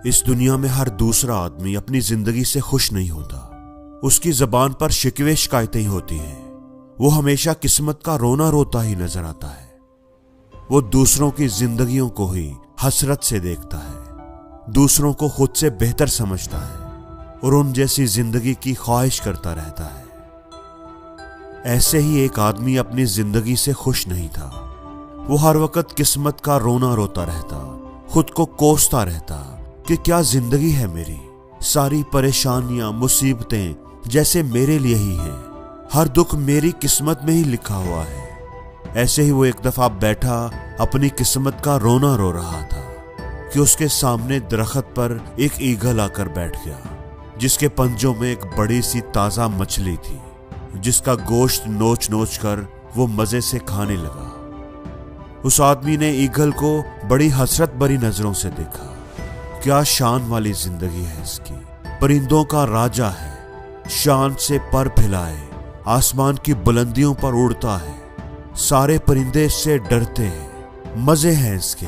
اس دنیا میں ہر دوسرا آدمی اپنی زندگی سے خوش نہیں ہوتا۔ اس کی زبان پر شکوے شکایتیں ہوتی ہیں۔ وہ ہمیشہ قسمت کا رونا روتا ہی نظر آتا ہے۔ وہ دوسروں کی زندگیوں کو ہی حسرت سے دیکھتا ہے، دوسروں کو خود سے بہتر سمجھتا ہے اور ان جیسی زندگی کی خواہش کرتا رہتا ہے۔ ایسے ہی ایک آدمی اپنی زندگی سے خوش نہیں تھا۔ وہ ہر وقت قسمت کا رونا روتا رہتا، خود کو کوستا رہتا کہ کیا زندگی ہے میری، ساری پریشانیاں مصیبتیں جیسے میرے لیے ہی ہیں، ہر دکھ میری قسمت میں ہی لکھا ہوا ہے۔ ایسے ہی وہ ایک دفعہ بیٹھا اپنی قسمت کا رونا رو رہا تھا کہ اس کے سامنے درخت پر ایک ایگل آ کر بیٹھ گیا، جس کے پنجوں میں ایک بڑی سی تازہ مچھلی تھی، جس کا گوشت نوچ نوچ کر وہ مزے سے کھانے لگا۔ اس آدمی نے ایگل کو بڑی حسرت بھری نظروں سے دیکھا۔ کیا شان والی زندگی ہے اس کی، پرندوں کا راجا ہے، شان سے پر پھیلائے آسمان کی بلندیوں پر اڑتا ہے، سارے پرندے اس سے ڈرتے ہیں، مزے ہیں اس کے،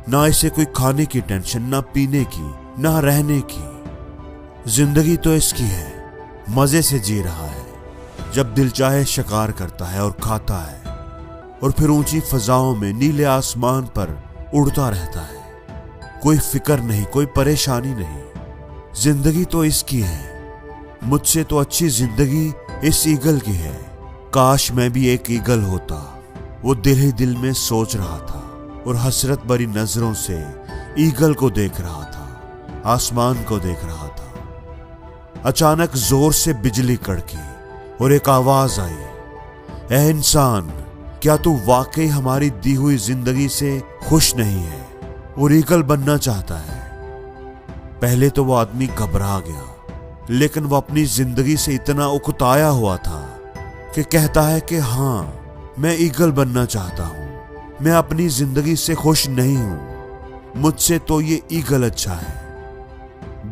نہ اسے کوئی کھانے کی ٹینشن، نہ پینے کی، نہ رہنے کی۔ زندگی تو اس کی ہے، مزے سے جی رہا ہے، جب دل چاہے شکار کرتا ہے اور کھاتا ہے، اور پھر اونچی فضاؤں میں نیلے آسمان پر اڑتا رہتا ہے۔ کوئی فکر نہیں، کوئی پریشانی نہیں۔ زندگی تو اس کی ہے، مجھ سے تو اچھی زندگی اس ایگل کی ہے۔ کاش میں بھی ایک ایگل ہوتا، وہ دل ہی دل میں سوچ رہا تھا اور حسرت بھری نظروں سے ایگل کو دیکھ رہا تھا، آسمان کو دیکھ رہا تھا۔ اچانک زور سے بجلی کڑکی اور ایک آواز آئی، اے انسان، کیا تو واقعی ہماری دی ہوئی زندگی سے خوش نہیں ہے اور ایگل بننا چاہتا ہے؟ پہلے تو وہ آدمی گھبرا گیا، لیکن وہ اپنی زندگی سے اتنا اکتایا ہوا تھا کہ کہتا ہے کہ ہاں، میں ایگل بننا چاہتا ہوں، میں اپنی زندگی سے خوش نہیں ہوں، مجھ سے تو یہ ایگل اچھا ہے۔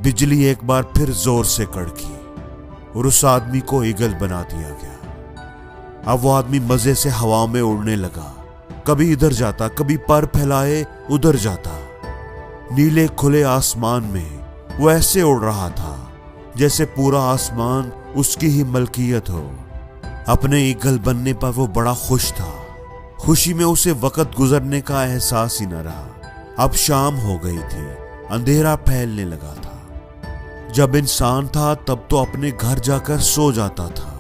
بجلی ایک بار پھر زور سے کڑکی اور اس آدمی کو ایگل بنا دیا گیا۔ اب وہ آدمی مزے سے ہوا میں اڑنے لگا، کبھی ادھر جاتا، کبھی پر پھیلائے ادھر جاتا۔ نیلے کھلے آسمان میں وہ ایسے اڑ رہا تھا جیسے پورا آسمان اس کی ہی ملکیت ہو۔ اپنے ایگل بننے پر وہ بڑا خوش تھا۔ خوشی میں اسے وقت گزرنے کا احساس ہی نہ رہا۔ اب شام ہو گئی تھی، اندھیرا پھیلنے لگا تھا۔ جب انسان تھا تب تو اپنے گھر جا کر سو جاتا تھا،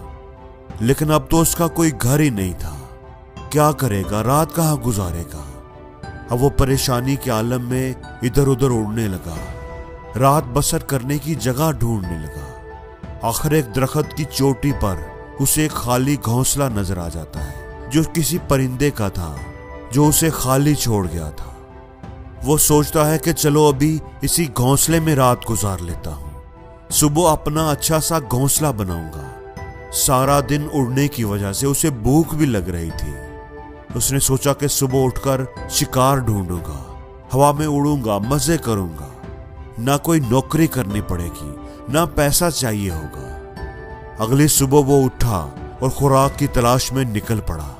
لیکن اب تو اس کا کوئی گھر ہی نہیں تھا۔ کیا کرے گا، رات کہاں گزارے گا؟ اب وہ پریشانی کے عالم میں ادھر ادھر اڑنے لگا، رات بسر کرنے کی جگہ ڈھونڈنے لگا۔ آخر ایک درخت کی چوٹی پر اسے ایک خالی گھونسلہ نظر آ جاتا ہے، جو کسی پرندے کا تھا جو اسے خالی چھوڑ گیا تھا۔ وہ سوچتا ہے کہ چلو ابھی اسی گھونسلے میں رات گزار لیتا ہوں، صبح اپنا اچھا سا گھونسلہ بناؤں گا۔ سارا دن اڑنے کی وجہ سے اسے بھوک بھی لگ رہی تھی۔ اس نے سوچا کہ صبح اٹھ کر شکار ڈھونڈوں گا، ہوا میں اڑوں گا، مزے کروں گا، نہ کوئی نوکری کرنی پڑے گی، نہ پیسہ چاہیے ہوگا۔ اگلی صبح وہ اٹھا اور خوراک کی تلاش میں نکل پڑا۔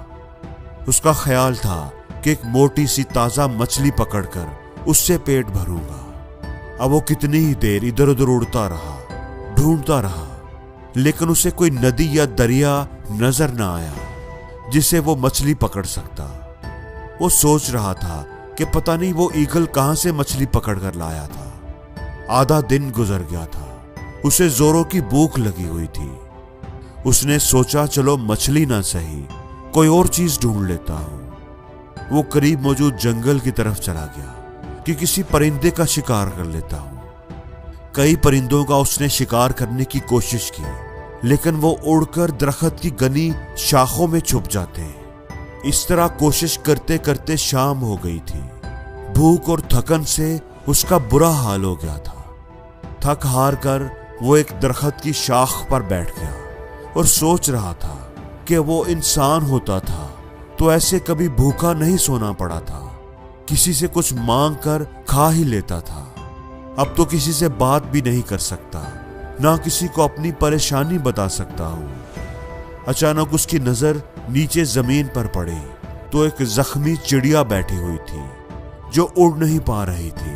اس کا خیال تھا کہ ایک موٹی سی تازہ مچھلی پکڑ کر اس سے پیٹ بھروں گا۔ اب وہ کتنی ہی دیر ادھر ادھر اڑتا رہا، ڈھونڈتا رہا، لیکن اسے کوئی ندی یا دریا نظر نہ آیا جسے وہ مچھلی پکڑ سکتا۔ وہ سوچ رہا تھا کہ پتہ نہیں وہ ایگل کہاں سے مچھلی پکڑ کر لایا تھا۔ آدھا دن گزر گیا تھا، اسے زوروں کی بھوک لگی ہوئی تھی۔ اس نے سوچا چلو مچھلی نہ سہی، کوئی اور چیز ڈھونڈ لیتا ہوں۔ وہ قریب موجود جنگل کی طرف چلا گیا کہ کسی پرندے کا شکار کر لیتا ہوں۔ کئی پرندوں کا اس نے شکار کرنے کی کوشش کی، لیکن وہ اڑ کر درخت کی گھنی شاخوں میں چھپ جاتے ہیں۔ اس طرح کوشش کرتے کرتے شام ہو گئی تھی۔ بھوک اور تھکن سے اس کا برا حال ہو گیا تھا۔ تھک ہار کر وہ ایک درخت کی شاخ پر بیٹھ گیا اور سوچ رہا تھا کہ وہ انسان ہوتا تھا تو ایسے کبھی بھوکا نہیں سونا پڑا تھا، کسی سے کچھ مانگ کر کھا ہی لیتا تھا۔ اب تو کسی سے بات بھی نہیں کر سکتا، نہ کسی کو اپنی پریشانی بتا سکتا ہوں۔ اچانک اس کی نظر نیچے زمین پر پڑی تو ایک زخمی چڑیا بیٹھی ہوئی تھی جو اڑ نہیں پا رہی تھی۔